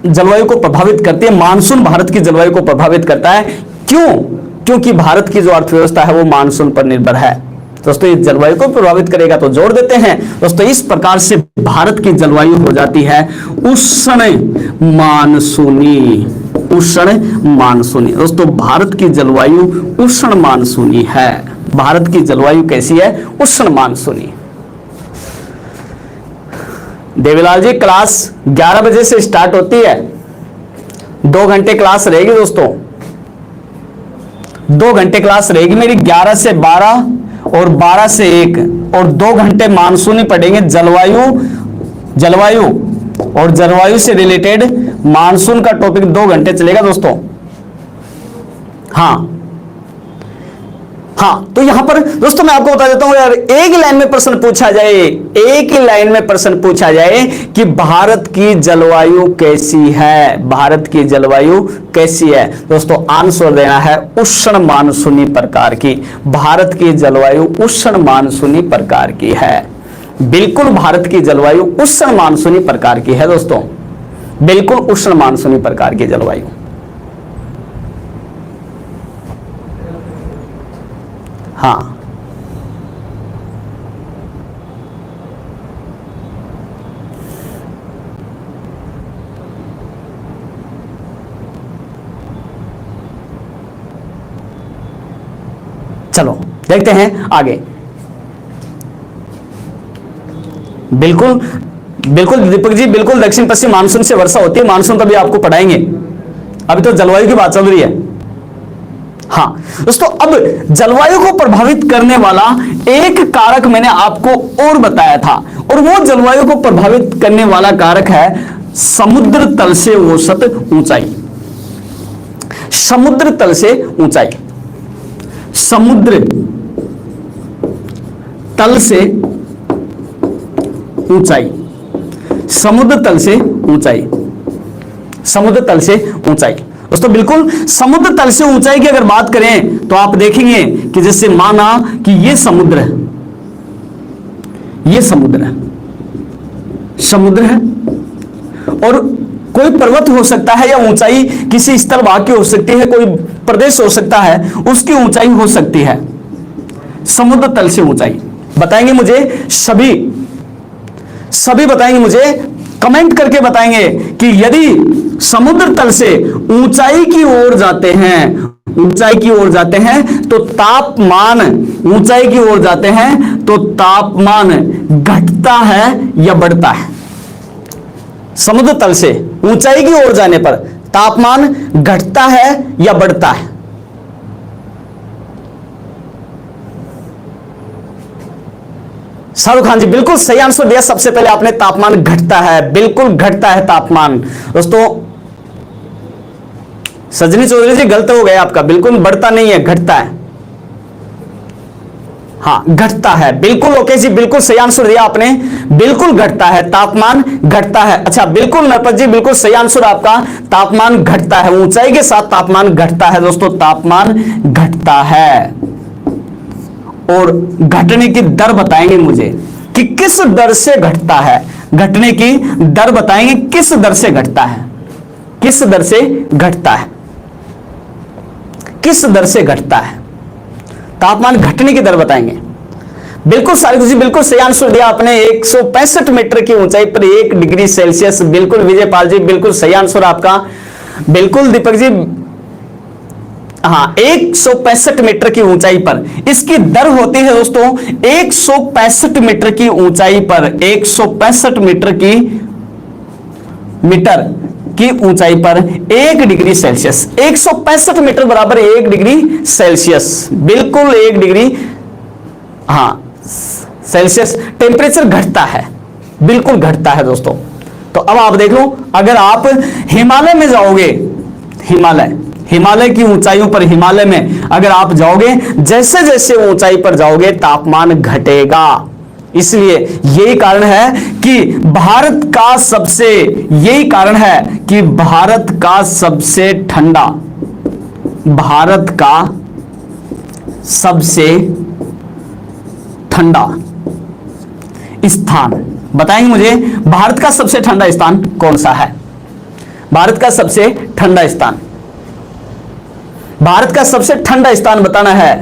जलवायु को प्रभावित करती है। मानसून भारत की जलवायु को प्रभावित करता है। क्यों? क्योंकि भारत की जो अर्थव्यवस्था है वो मानसून पर निर्भर है। दोस्तों ये जलवायु को प्रभावित करेगा तो जोड़ देते हैं। दोस्तों इस प्रकार से भारत की जलवायु हो जाती है उष्ण मानसूनी। दोस्तों भारत की जलवायु उष्ण मानसूनी है। भारत की जलवायु कैसी है? उष्ण मानसूनी। देवीलाल जी क्लास 11 बजे से स्टार्ट होती है, 2 घंटे क्लास रहेगी दोस्तों। 2 घंटे क्लास रहेगी मेरी, 11 से 12 और 12 से 1, और 2 घंटे मानसूनी पढ़ेंगे। जलवायु और जलवायु से रिलेटेड मानसून का टॉपिक 2 घंटे चलेगा दोस्तों। हाँ, तो यहां पर दोस्तों मैं आपको बता देता हूं यार, एक ही लाइन में प्रश्न पूछा जाए कि भारत की जलवायु कैसी है, भारत की जलवायु कैसी है। दोस्तों आंसर देना है उष्ण मानसूनी प्रकार की। भारत की जलवायु उष्ण मानसूनी प्रकार की है। बिल्कुल भारत की जलवायु उष्ण मानसूनी प्रकार की है दोस्तों, बिल्कुल उष्ण मानसूनी प्रकार की जलवायु। हाँ, चलो देखते हैं आगे। बिल्कुल दीपक जी, बिल्कुल दक्षिण पश्चिम मानसून से वर्षा होती है। मानसून तो भी आपको पढ़ाएंगे, अभी तो जलवायु की बात चल रही है। हाँ दोस्तों, अब जलवायु को प्रभावित करने वाला एक कारक मैंने आपको और बताया था, और वो जलवायु को प्रभावित करने वाला कारक है समुद्र तल से औसत ऊंचाई। समुद्र तल से ऊंचाई, समुद्र तल से ऊंचाई, समुद्र तल से ऊंचाई, समुद्र तल से ऊंचाई। दोस्तों बिल्कुल समुद्र तल से ऊंचाई की अगर बात करें तो आप देखेंगे कि जैसे माना कि ये समुद्र है, ये समुद्र है और कोई पर्वत हो सकता है या ऊंचाई किसी स्थल भाग की हो सकती है, कोई प्रदेश हो सकता है, उसकी ऊंचाई हो सकती है समुद्र तल से ऊंचाई। बताएंगे मुझे, सभी बताएंगे मुझे, कमेंट करके बताएंगे कि यदि समुद्र तल से ऊंचाई की ओर जाते हैं, ऊंचाई की ओर जाते हैं तो तापमान, ऊंचाई की ओर जाते हैं तो तापमान घटता है या बढ़ता है? समुद्र तल से ऊंचाई की ओर जाने पर तापमान घटता है या बढ़ता है? शाहरुख खान जी बिल्कुल सही आंसर दिया। सबसे पहले आपने तापमान घटता है, बिल्कुल घटता है तापमान दोस्तों। सजनी चौधरी जी गलत हो गया आपका, बिल्कुल बढ़ता नहीं है, घटता है। हाँ घटता है, बिल्कुल ओके जी, बिल्कुल सही आंसर दिया आपने, बिल्कुल घटता है, तापमान घटता है। अच्छा बिल्कुल नरपत जी बिल्कुल सही आंसर आपका, तापमान घटता है, ऊंचाई के साथ तापमान घटता है दोस्तों, तापमान घटता है। और घटने की दर बताएंगे मुझे कि किस दर से घटता है, घटने की दर बताएंगे किस दर से घटता है, किस दर से घटता है, किस दर से घटता है, तापमान घटने की दर बताएंगे। बिल्कुल सारिका जी बिल्कुल सही आंसर दिया आपने, 165 मीटर की ऊंचाई पर 1 डिग्री सेल्सियस। बिल्कुल विजयपाल जी बिल्कुल सही आंसर आपका, बिल्कुल दीपक जी हाँ 165 मीटर की ऊंचाई पर इसकी दर होती है दोस्तों 165 मीटर की ऊंचाई पर, 165 मीटर की ऊंचाई पर 1 डिग्री सेल्सियस, 165 मीटर बराबर 1 डिग्री सेल्सियस, बिल्कुल 1 डिग्री हाँ सेल्सियस टेम्परेचर घटता है, बिल्कुल घटता है दोस्तों। तो अब आप देख लो, अगर आप हिमालय में जाओगे, हिमालय की ऊंचाइयों पर, हिमालय में अगर आप जाओगे, जैसे जैसे ऊंचाई पर जाओगे तापमान घटेगा। इसलिए यही कारण है कि भारत का सबसे, यही कारण है कि भारत का सबसे ठंडा, भारत का सबसे ठंडा स्थान बताएंगे मुझे, भारत का सबसे ठंडा स्थान कौन सा है? भारत का सबसे ठंडा स्थान, भारत का सबसे ठंडा स्थान बताना है।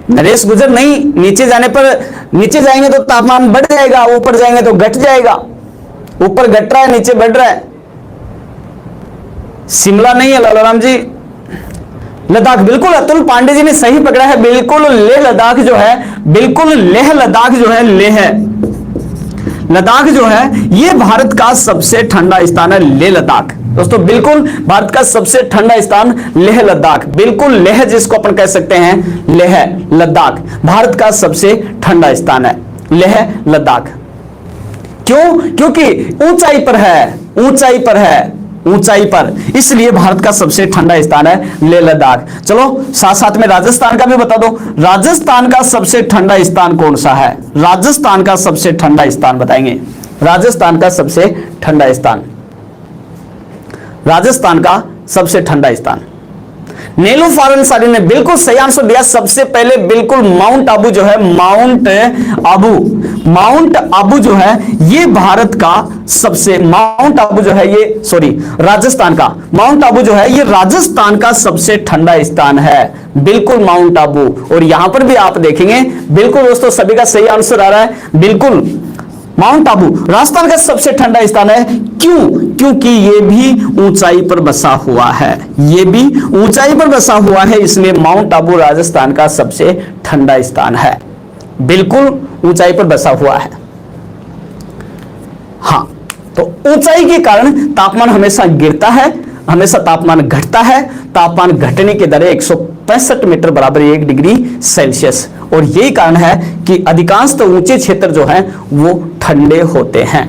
नरेश गुजर नहीं, नीचे जाने पर, नीचे जाएंगे तो तापमान बढ़ जाएगा, ऊपर जाएंगे तो घट जाएगा, ऊपर घट रहा है नीचे बढ़ रहा है। शिमला नहीं है लालाराम जी, लद्दाख, बिल्कुल अतुल पांडे जी ने सही पकड़ा है, बिल्कुल लेह लद्दाख जो है, बिल्कुल लेह लद्दाख जो है, लेह लद्दाख जो है ये भारत का सबसे ठंडा स्थान है, लेह लद्दाख दोस्तों, बिल्कुल भारत का सबसे ठंडा स्थान लेह लद्दाख, बिल्कुल लेह जिसको अपन कह सकते हैं लेह लद्दाख, भारत का सबसे ठंडा स्थान है लेह लद्दाख। क्यों? क्योंकि ऊंचाई पर है, ऊंचाई पर है, ऊंचाई पर, इसलिए भारत का सबसे ठंडा स्थान है लेह लद्दाख। चलो साथ साथ में राजस्थान का भी बता दो, राजस्थान का सबसे ठंडा स्थान कौन सा है? राजस्थान का सबसे ठंडा स्थान बताएंगे, राजस्थान का सबसे ठंडा स्थान, राजस्थान का सबसे ठंडा स्थान। नीलूफर अंसारी ने बिल्कुल सही आंसर दिया, सबसे पहले बिल्कुल माउंट आबू जो है, माउंट आबू, माउंट आबू जो है ये भारत का सबसे, माउंट आबू जो है ये, सॉरी राजस्थान का, माउंट आबू जो है ये राजस्थान का सबसे ठंडा स्थान है, बिल्कुल माउंट आबू। और यहां पर भी आप देखेंगे, बिल्कुल दोस्तों सभी का सही आंसर आ रहा है, बिल्कुल माउंट आबू राजस्थान का सबसे ठंडा स्थान है। क्यों? क्योंकि ये भी ऊंचाई पर बसा हुआ है, ये भी ऊंचाई पर बसा हुआ है, इसलिए माउंट आबू राजस्थान का सबसे ठंडा स्थान है, बिल्कुल ऊंचाई पर बसा हुआ है। हाँ, तो ऊंचाई के कारण तापमान हमेशा गिरता है, हमेशा तापमान घटता है, तापमान घटने की दर 165 मीटर बराबर 1 डिग्री सेल्सियस। और यही कारण है कि अधिकांश ऊंचे क्षेत्र जो हैं वो ठंडे होते हैं।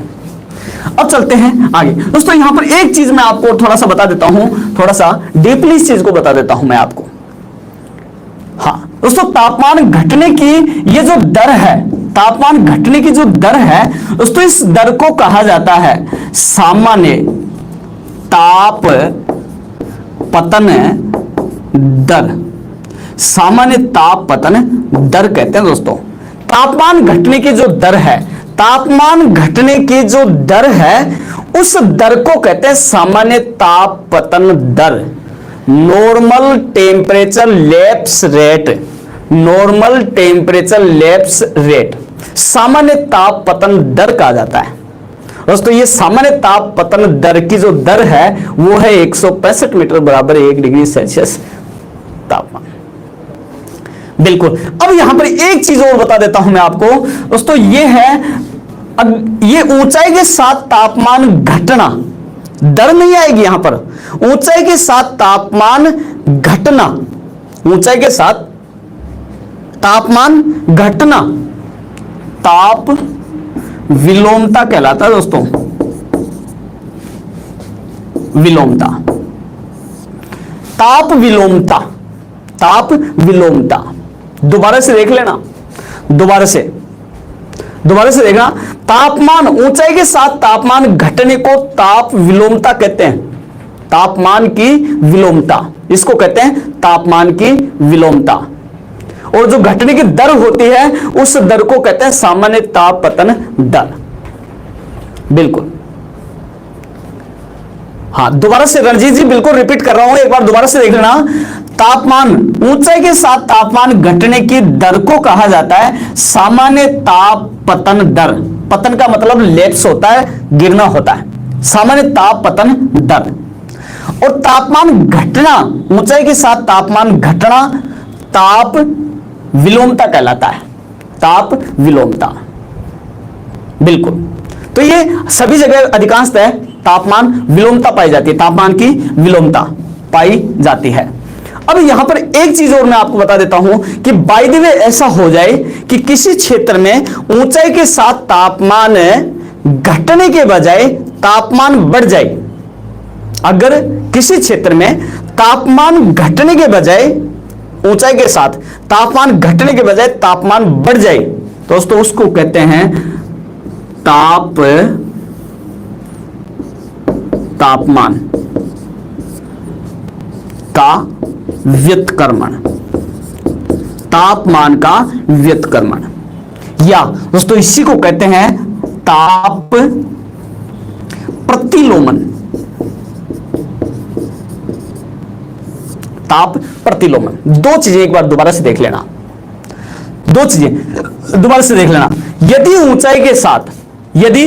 अब चलते हैं आगे दोस्तों, यहां पर एक चीज मैं आपको थोड़ा सा बता देता हूं, थोड़ा सा डीपली इस चीज को बता देता हूं मैं आपको। हाँ दोस्तों, तापमान घटने की ये जो दर है, तापमान घटने की जो दर है दोस्तों, इस दर को कहा जाता है सामान्य ताप पतन दर, सामान्य ताप पतन दर कहते हैं दोस्तों। तापमान घटने की जो दर है, तापमान घटने की जो दर है उस दर को कहते हैं सामान्य ताप पतन दर, normal temperature lapse rate, normal temperature lapse rate सामान्य ताप पतन दर कहा जाता है दोस्तों। ये सामान्य ताप पतन दर की जो दर है वो है 165 मीटर बराबर 1 डिग्री सेल्सियस तापमान, बिल्कुल। अब यहां पर एक चीज और बता देता हूं मैं आपको दोस्तों, ये है अब ये ऊंचाई के साथ तापमान घटना, दर नहीं आएगी यहां पर, ऊंचाई के साथ तापमान घटना, ऊंचाई के साथ तापमान घटना ताप विलोमता कहलाता है दोस्तों, विलोमता, ताप विलोमता, ताप विलोमता। दोबारा से देख लेना, दोबारा से देखना, तापमान, ऊंचाई के साथ तापमान घटने को ताप विलोमता कहते हैं, तापमान की विलोमता, इसको कहते हैं तापमान की विलोमता। और जो घटने की दर होती है उस दर को कहते हैं सामान्य ताप पतन दर। बिल्कुल, हाँ दोबारा से रणजीत जी बिल्कुल रिपीट कर रहा हूं, एक बार दोबारा से देख लेना। तापमान, ऊंचाई के साथ तापमान घटने की दर को कहा जाता है सामान्य ताप पतन दर। पतन का मतलब लेप्स होता है, गिरना होता है, सामान्य ताप पतन दर। और तापमान घटना, ऊंचाई के साथ तापमान घटना ताप विलोमता कहलाता है, ताप विलोमता। बिल्कुल, तो ये सभी जगह अधिकांशतः तापमान विलोमता पाई जाती है, तापमान की विलोमता पाई जाती है। अब यहां पर एक चीज और मैं आपको बता देता हूं कि बाय द वे ऐसा हो जाए कि किसी क्षेत्र में ऊंचाई के साथ तापमान घटने के बजाय तापमान बढ़ जाए, अगर किसी क्षेत्र में तापमान घटने के बजाय, ऊंचाई के साथ तापमान घटने के बजाय तापमान बढ़ जाए, दोस्तों उसको कहते हैं तापमान का व्युत्क्रमण, तापमान का व्युत्क्रमण, या दोस्तों इसी को कहते हैं ताप प्रतिलोमन, ताप प्रतिलोमन। दो चीजें एक बार दोबारा से देख लेना, दो चीजें दोबारा से देख लेना। यदि ऊंचाई के साथ, यदि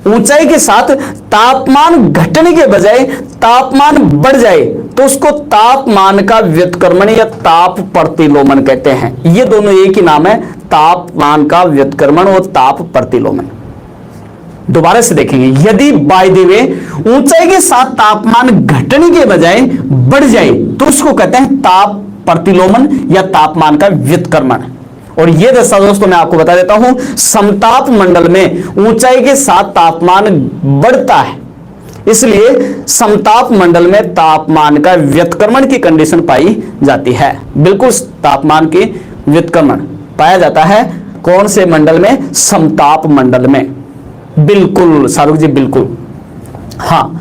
ऊंचाई के साथ तापमान घटने के बजाय तापमान बढ़ जाए तो उसको तापमान का व्युत्क्रमण या ताप प्रतिलोमन कहते हैं। ये दोनों एक ही नाम है, तापमान का व्युत्क्रमण और ताप प्रतिलोमन। दोबारा से देखेंगे, यदि बाय द वे ऊंचाई के साथ तापमान घटने के बजाय बढ़ जाए तो उसको कहते हैं ताप प्रतिलोमन या तापमान का व्युत्क्रमण। और यह दशा दोस्तों मैं आपको बता देता हूं, समताप मंडल में ऊंचाई के साथ तापमान बढ़ता है, इसलिए समताप मंडल में तापमान का व्युत्क्रमण की कंडीशन पाई जाती है। बिल्कुल, तापमान की व्युत्क्रमण पाया जाता है कौन से मंडल में? समताप मंडल में। बिल्कुल शाहरुख जी, बिल्कुल। हाँ,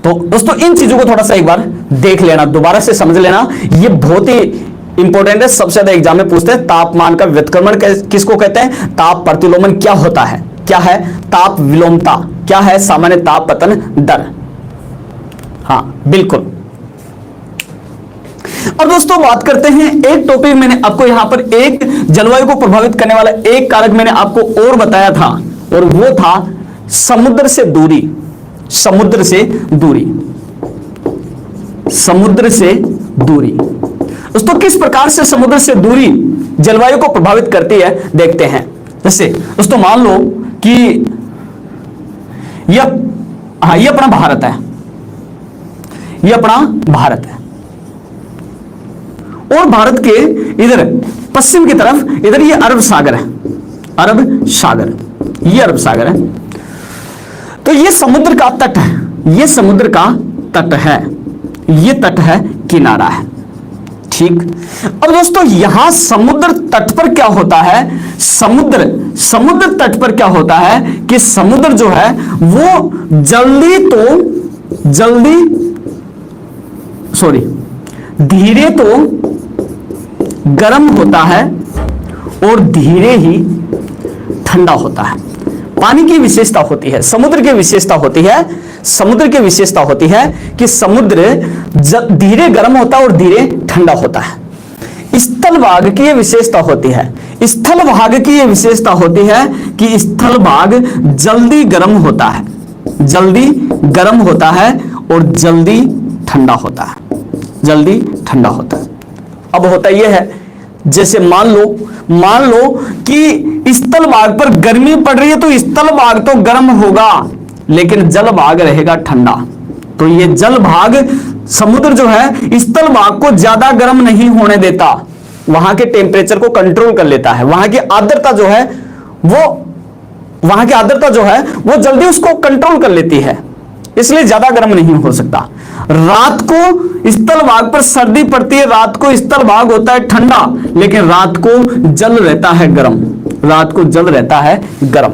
तो दोस्तों इन चीजों को थोड़ा सा एक बार देख लेना, दोबारा से समझ लेना, ये बहुत ही इंपॉर्टेंट है। सबसे ज्यादा एग्जाम में पूछते हैं तापमान का व्युत्क्रमण किसको कहते हैं, ताप प्रतिलोमन क्या होता है, क्या है ताप विलोमता, क्या है सामान्य ताप पतन दर। हाँ बिल्कुल। और दोस्तों बात करते हैं, एक टॉपिक मैंने आपको यहां पर एक जलवायु को प्रभावित करने वाला एक कारक मैंने आपको और बताया था, और वो था समुद्र से दूरी। समुद्र से दूरी, समुद्र से दूरी। दोस्तों किस प्रकार से समुद्र से दूरी जलवायु को प्रभावित करती है देखते हैं। जैसे दोस्तों मान लो कि यह अपना भारत है, यह अपना भारत है, और भारत के इधर पश्चिम की तरफ इधर ये अरब सागर है, अरब सागर, ये अरब सागर है। तो ये समुद्र का तट है, ये समुद्र का तट है, ये तट है, किनारा है, ठीक। अब दोस्तों यहां समुद्र तट पर क्या होता है, समुद्र तट पर क्या होता है कि समुद्र जो है वो धीरे तो गर्म होता है और धीरे ही ठंडा होता है। पानी की विशेषता होती है, समुद्र की विशेषता होती है, समुद्र की विशेषता होती है कि समुद्र धीरे गर्म होता है और धीरे ठंडा होता है। स्थल भाग की यह विशेषता होती है, स्थल भाग की यह विशेषता होती है कि स्थल भाग जल्दी गर्म होता है, जल्दी गर्म होता है और जल्दी ठंडा होता है, जल्दी ठंडा होता है। अब होता यह है जैसे मान लो कि स्थल भाग पर गर्मी पड़ रही है तो स्थल भाग तो गर्म होगा, लेकिन जल भाग रहेगा ठंडा। तो ये जल भाग, समुद्र जो है स्थल भाग को ज्यादा गर्म नहीं होने देता, वहां के टेम्परेचर को कंट्रोल कर लेता है। वहां की आर्द्रता जो है वो जल्दी उसको कंट्रोल कर लेती है, इसलिए ज्यादा गर्म नहीं हो सकता। रात को स्थल भाग पर सर्दी पड़ती है, रात को स्थल भाग होता है ठंडा, लेकिन रात को जल रहता है गर्म, रात को जल रहता है गर्म।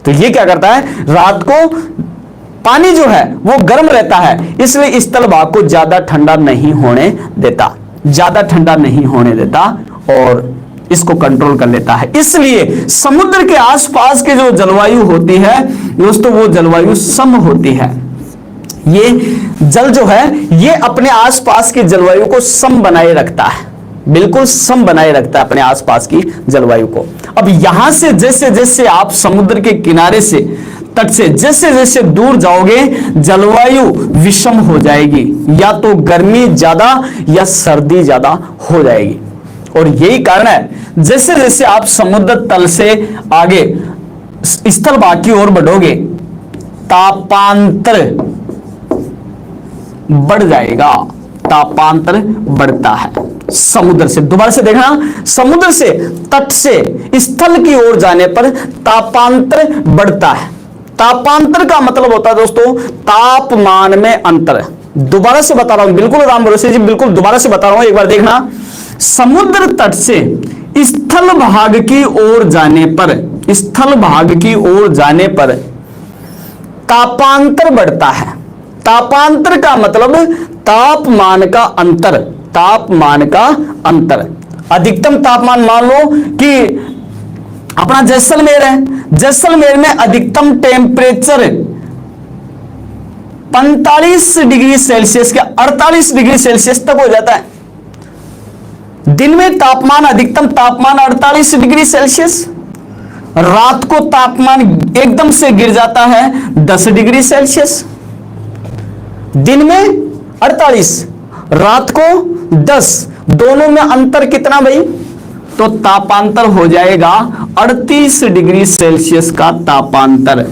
तो ये क्या करता है, रात को पानी जो है वो गर्म रहता है, इसलिए स्थल भाग को ज्यादा ठंडा नहीं होने देता, ज्यादा ठंडा नहीं होने देता और इसको कंट्रोल कर लेता है। इसलिए समुद्र के आसपास की जो जलवायु होती है दोस्तों, वो जलवायु सम होती है। ये जल जो है ये अपने आसपास की जलवायु को सम बनाए रखता है, बिल्कुल सम बनाए रखता है अपने आसपास की जलवायु को। अब यहां से जैसे जैसे आप समुद्र के किनारे से, तट से जैसे जैसे दूर जाओगे, जलवायु विषम हो जाएगी, या तो गर्मी ज्यादा या सर्दी ज्यादा हो जाएगी। और यही कारण है जैसे जैसे आप समुद्र तल से आगे स्थल भाग की ओर बढ़ोगे, तापांतर बढ़ जाएगा, तापांतर बढ़ता है समुद्र से। दोबारा से देखना, समुद्र से तट से स्थल की ओर जाने पर तापांतर बढ़ता है। तापांतर का मतलब होता है दोस्तों तापमान में अंतर। दोबारा से बता रहा हूं, बिल्कुल राम भरोसे जी, बिल्कुल दोबारा से बता रहा हूं, एक बार देखना। समुद्र तट से स्थल भाग की ओर जाने पर, स्थल भाग की ओर जाने पर तापांतर बढ़ता है। तापांतर का मतलब तापमान का अंतर, तापमान का अंतर। अधिकतम तापमान मान लो कि अपना जैसलमेर है, जैसलमेर में अधिकतम टेम्परेचर 45 डिग्री सेल्सियस के 48 डिग्री सेल्सियस तक हो जाता है। दिन में तापमान, अधिकतम तापमान 48 डिग्री सेल्सियस, रात को तापमान एकदम से गिर जाता है 10 डिग्री सेल्सियस। दिन में 48, रात को 10, दोनों में अंतर कितना भाई, तो तापांतर हो जाएगा 38 डिग्री सेल्सियस का तापांतर,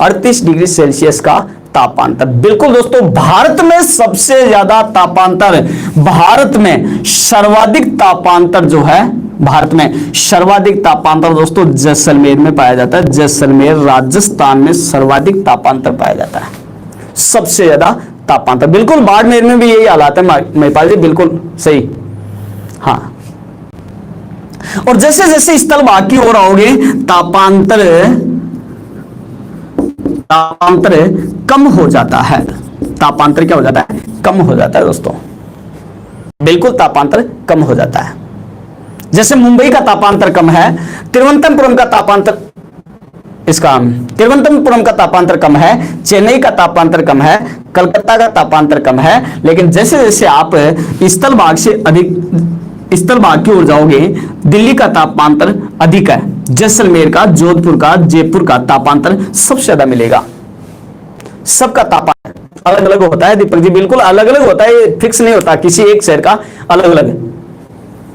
38 डिग्री सेल्सियस का तापांतर। बिल्कुल दोस्तों, भारत में सबसे ज्यादा तापांतर, भारत में सर्वाधिक तापांतर जो है, भारत में सर्वाधिक तापांतर दोस्तों जैसलमेर में पाया जाता है। जैसलमेर राजस्थान में सर्वाधिक तापांतर पाया जाता है, सबसे ज्यादा तापांतर। बिल्कुल बाड़मेर में भी यही हालात है महिपाल जी, बिल्कुल सही। हाँ, और जैसे जैसे स्थल भाग की ओर आओगे तापांतर कम हो जाता है। तापांतर क्या हो जाता है, कम हो जाता है दोस्तों, बिल्कुल तापांतर कम हो जाता है। जैसे मुंबई का तापांतर कम है, तिरुवनंतपुरम का तापांतर, इसका तिरुवनंतपुरम का तापांतर कम है, चेन्नई का तापांतर कम है, कलकत्ता का तापांतर कम है। लेकिन जैसे जैसे आप स्थल भाग से अधिक स्थल भाग की ओर जाओगे, दिल्ली का तापांतर अधिक है, जैसलमेर का, जोधपुर का, जयपुर का तापांतर सबसे ज्यादा मिलेगा। सबका तापमान अलग अलग होता है दीपक जी, बिल्कुल अलग अलग होता है, फिक्स नहीं होता किसी एक शहर का अलग अलग।